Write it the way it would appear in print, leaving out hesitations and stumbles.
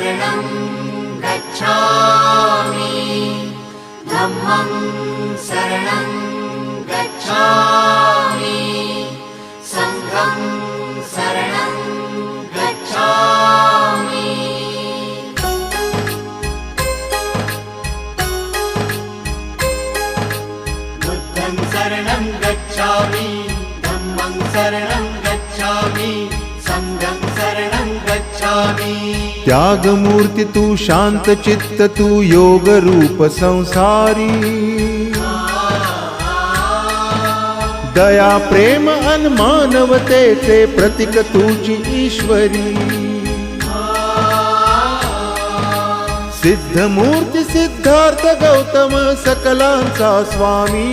शरणं गच्छामि धम्मं शरणं गच्छामि संघं शरणं गच्छामि बुद्धं शरणं गच्छामि धम्मं शरणं गच्छामि संघं शरणं गच्छामि। त्यागमूर्ती तू शांत चित्त तू योग रूप संसारी दया प्रेम अन मानवतेचे प्रतीक तुझी ईश्वरी सिद्धमूर्ती सिद्धार्थ गौतम सकलांचा स्वामी